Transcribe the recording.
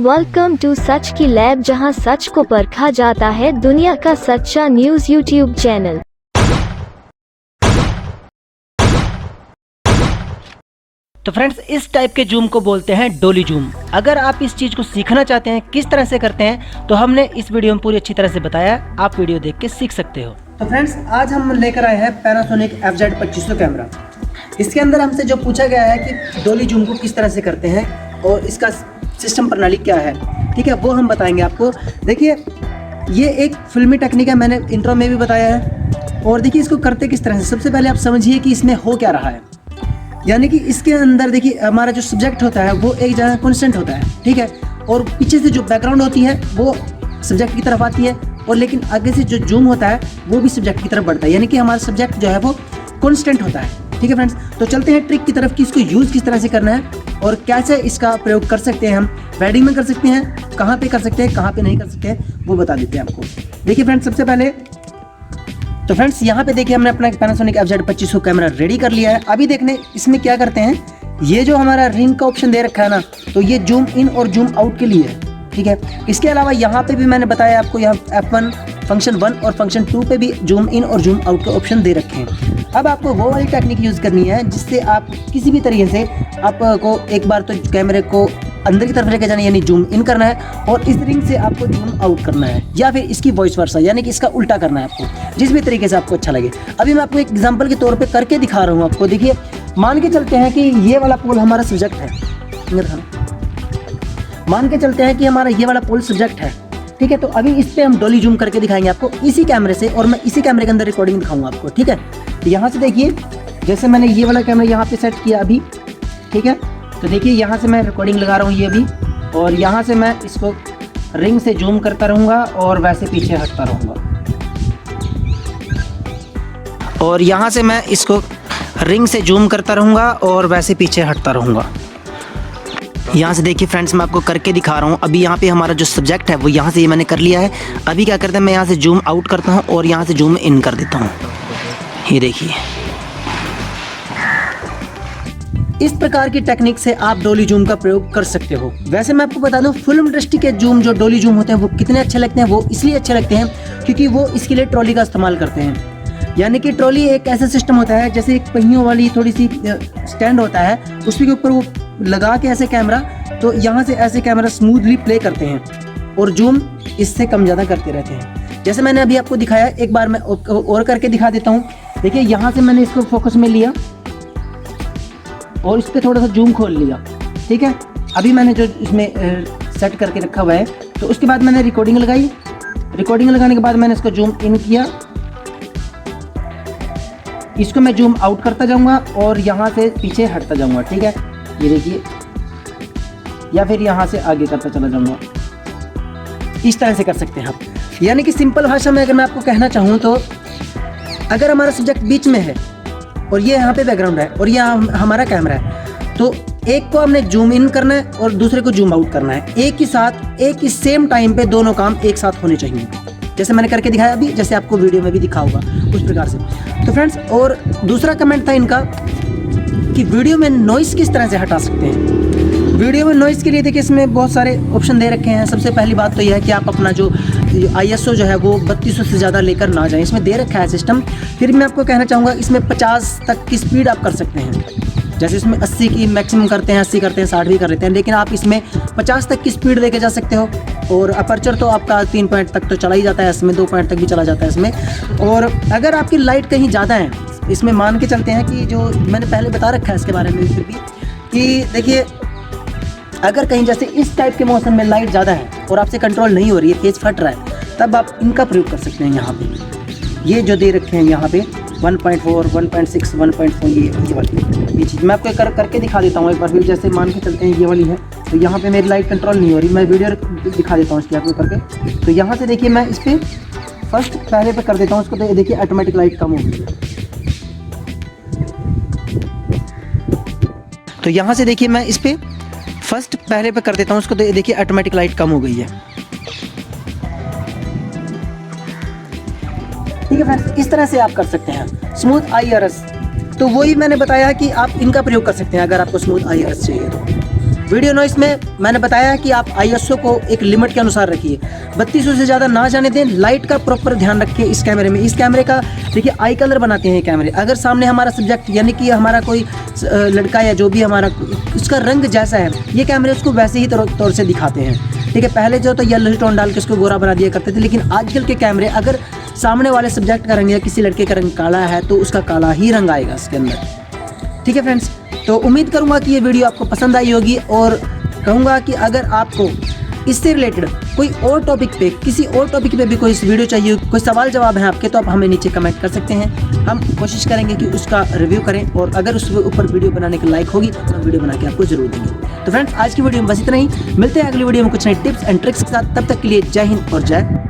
Welcome to such की lab, जहां सच को परखा जाता है। दुनिया का सच्चा न्यूज यूट्यूब चैनल। तो फ्रेंड्स, इस टाइप के जूम को बोलते हैं डोली जूम। अगर आप इस चीज़ को सीखना चाहते हैं किस तरह से करते हैं, तो हमने इस वीडियो में पूरी अच्छी तरह से बताया, आप वीडियो देख के सीख सकते हो। तो फ्रेंड्स, आज हम लेकर आए हैं पैनासोनिक FZ2500 कैमरा। इसके अंदर हमसे जो पूछा गया है कि डोली जूम को किस तरह से करते हैं और इसका सिस्टम प्रणाली क्या है, ठीक है, वो हम बताएंगे आपको। देखिए, ये एक फिल्मी टेक्निक है, मैंने इंट्रो में भी बताया है। और देखिए इसको करते किस तरह से। सबसे पहले आप समझिए कि इसमें हो क्या रहा है। यानी कि इसके अंदर देखिए हमारा जो सब्जेक्ट होता है वो एक जगह कॉन्स्टेंट होता है, ठीक है, और पीछे से जो बैकग्राउंड होती है वो सब्जेक्ट की तरफ आती है, और लेकिन आगे से जो जूम होता है वो भी सब्जेक्ट की तरफ बढ़ता है। यानी कि हमारा सब्जेक्ट जो है वो कॉन्स्टेंट होता है, ठीक है फ्रेंड्स। तो चलते हैं ट्रिक की तरफ कि इसको यूज़ किस तरह से करना है और कैसे इसका प्रयोग कर सकते हैं। हम वेडिंग में कर सकते हैं, कहाँ पे कर सकते हैं, कहाँ पे नहीं कर सकते हैं, वो बता देते हैं आपको। देखिए फ्रेंड्स, सबसे पहले तो फ्रेंड्स यहाँ पे देखिए हमने अपना पैनासोनिक FZ2500 कैमरा रेडी कर लिया है। अभी देखने इसमें क्या करते हैं, ये जो हमारा रिंग का ऑप्शन दे रखा है ना, तो ये जूम इन और जूम आउट के लिए है, ठीक है। इसके अलावा यहाँ पे भी मैंने बताया आपको, यहाँ F1 फंक्शन 1 और फंक्शन 2 पे भी जूम इन और जूम आउट के ऑप्शन दे रखे हैं। अब आपको वो वाली टेक्निक यूज़ करनी है जिससे आप किसी भी तरीके से आपको एक बार तो कैमरे को अंदर की तरफ लेके जाना, यानी जूम इन करना है, और इस रिंग से आपको जूम आउट करना है, या फिर इसकी वॉइस वर्सा, यानी कि इसका उल्टा करना है आपको, जिस भी तरीके से आपको अच्छा लगे। अभी मैं आपको एक एग्जांपल के तौर पे करके दिखा रहा हूँ आपको। देखिए, मान के चलते हैं कि ये वाला पोल हमारा सब्जेक्ट है, मान के चलते हैं कि हमारा ये वाला पोल सब्जेक्ट है, ठीक है। तो अभी इस पे हम डोली जूम करके दिखाएंगे आपको इसी कैमरे से, और मैं इसी कैमरे के अंदर रिकॉर्डिंग दिखाऊंगा आपको, ठीक है। तो यहाँ से देखिए, जैसे मैंने ये वाला कैमरा यहाँ पे सेट किया अभी, ठीक है। तो देखिए यहाँ से मैं रिकॉर्डिंग लगा रहा हूँ ये अभी, और यहाँ से मैं इसको रिंग से जूम करता रहूँगा और वैसे पीछे हटता रहूँगा, और यहाँ से मैं इसको रिंग से जूम करता रहूँगा और वैसे पीछे हटता रहूँगा। यहाँ से देखिए फ्रेंड्स, मैं आपको करके दिखा रहा हूँ। अभी यहाँ पे हमारा जो सब्जेक्ट है वो यहाँ से ये मैंने कर लिया है। अभी क्या करते हैं, मैं यहाँ से जूम आउट करता हूँ और यहाँ से जूम इन कर देता हूँ। ये देखिए, इस प्रकार की टेक्निक से आप डोली जूम का प्रयोग कर सकते हो। वैसे मैं आपको बता दूं, फिल्म इंडस्ट्री के जूम जो डोली जूम होते हैं वो कितने अच्छे लगते हैं। वो इसलिए अच्छे लगते हैं क्योंकि वो इसके लिए ट्रॉली का इस्तेमाल करते हैं। यानी कि ट्रॉली एक ऐसा सिस्टम होता है, जैसे एक पहियों वाली थोड़ी सी स्टैंड होता है, उसके ऊपर वो लगा के ऐसे कैमरा, तो यहाँ से ऐसे कैमरा स्मूथली प्ले करते हैं और जूम इससे कम ज़्यादा करते रहते हैं। जैसे मैंने अभी आपको दिखाया, एक बार मैं और करके दिखा देता हूँ। देखिए, यहाँ से मैंने इसको फोकस में लिया और इस पर थोड़ा सा जूम खोल लिया, ठीक है। अभी मैंने जो इसमें सेट करके रखा हुआ है, तो उसके बाद मैंने रिकॉर्डिंग लगाई। रिकॉर्डिंग लगाने के बाद मैंने इसको जूम इन किया, इसको मैं जूम आउट करता जाऊंगा और यहाँ से पीछे हटता जाऊंगा, ठीक है। ये देखिए, या फिर यहाँ से आगे करता चला जाऊंगा। इस तरह से कर सकते हैं आप। यानी कि सिंपल भाषा में अगर मैं आपको कहना चाहूँ तो, अगर हमारा सब्जेक्ट बीच में है और ये यहाँ पे बैकग्राउंड है और ये हमारा कैमरा है, तो एक को हमने जूम इन करना है और दूसरे को जूम आउट करना है। एक ही साथ, एक ही सेम टाइम पे दोनों काम एक साथ होने चाहिए, जैसे मैंने करके दिखाया अभी, जैसे आपको वीडियो में भी दिखा होगा उस प्रकार से। तो फ्रेंड्स, और दूसरा कमेंट था इनका कि वीडियो में नॉइस किस तरह से हटा सकते हैं। वीडियो में नॉइस के लिए देखिए इसमें बहुत सारे ऑप्शन दे रखे हैं। सबसे पहली बात तो यह है कि आप अपना जो ISO जो है वो 3200 से ज़्यादा लेकर ना जाएं, इसमें दे रखा है सिस्टम। फिर मैं आपको कहना चाहूँगा, इसमें 50 तक की स्पीड आप कर सकते हैं। जैसे इसमें 80 की मैक्सिमम करते हैं, 80 करते हैं, 60 भी कर लेते हैं, लेकिन आप इसमें 50 तक की स्पीड लेके जा सकते हो। और अपर्चर तो आपका 3 पॉइंट तक तो चला ही जाता है, इसमें 2 पॉइंट तक भी चला जाता है इसमें। और अगर आपकी लाइट कहीं ज़्यादा है, इसमें मान के चलते हैं कि जो मैंने पहले बता रखा है इसके बारे में फिर भी, कि देखिए अगर कहीं जैसे इस टाइप के मौसम में लाइट ज़्यादा है और आपसे कंट्रोल नहीं हो रही है, तेज फट रहा है, तब आप इनका प्रयोग कर सकते हैं। यहाँ पे ये जो दे रखे हैं, यहाँ पे 1.4, 1.6, 1.4, ये वाली ये चीज़ मैं आपको करके दिखा देता हूँ एक बार फिर। जैसे मान के चलते हैं ये वाली है, तो यहाँ पे मेरी लाइट कंट्रोल नहीं हो रही, मैं वीडियो दिखा देता हूँ इसकी आपको करके। तो यहाँ से देखिए, मैं इस पर फर्स्ट पहले पे कर देता हूँ इसको, तो देखिए ऑटोमेटिक लाइट कम हो गई। तो यहाँ से देखिए, मैं इस पर फर्स्ट पहले पे कर देता हूँ उसको, तो देखिए ऑटोमेटिक लाइट कम हो गई है, ठीक है फ्रेंड्स। इस तरह से आप कर सकते हैं स्मूथ IRS। तो वही मैंने बताया कि आप इनका प्रयोग कर सकते हैं अगर आपको स्मूथ IRS चाहिए तो। वीडियो नॉइस में मैंने बताया कि आप ISO को एक लिमिट के अनुसार रखिए, 3200 से ज़्यादा ना जाने दें। लाइट का प्रॉपर ध्यान रखिए इस कैमरे में। इस कैमरे का देखिए आई कलर बनाते हैं कैमरे। अगर सामने हमारा सब्जेक्ट यानी कि हमारा कोई लड़का या जो भी हमारा उसका रंग जैसा है, ये कैमरे उसको वैसे ही तौर से दिखाते हैं, ठीक है। पहले जो तो येलो टोन डाल के उसको गोरा बना दिया करते थे, लेकिन आजकल के कैमरे अगर सामने वाले सब्जेक्ट का रंग या किसी लड़के का रंग काला है तो उसका काला ही रंग आएगा इसके अंदर, ठीक है फ्रेंड्स। तो उम्मीद करूंगा कि ये वीडियो आपको पसंद आई होगी और कहूँगा कि अगर आपको इससे रिलेटेड कोई और टॉपिक पे, किसी और टॉपिक पे भी कोई वीडियो चाहिए, कोई सवाल जवाब है आपके, तो आप हमें नीचे कमेंट कर सकते हैं। हम कोशिश करेंगे कि उसका रिव्यू करें और अगर उस ऊपर वीडियो बनाने के लायक होगी तो हम वीडियो बना के आपको जरूर देंगे। तो फ्रेंड्स आज की वीडियो में बस इतना ही। मिलते हैं अगली वीडियो में कुछ नई टिप्स एंड ट्रिक्स के साथ। तब तक के लिए जय हिंद और जय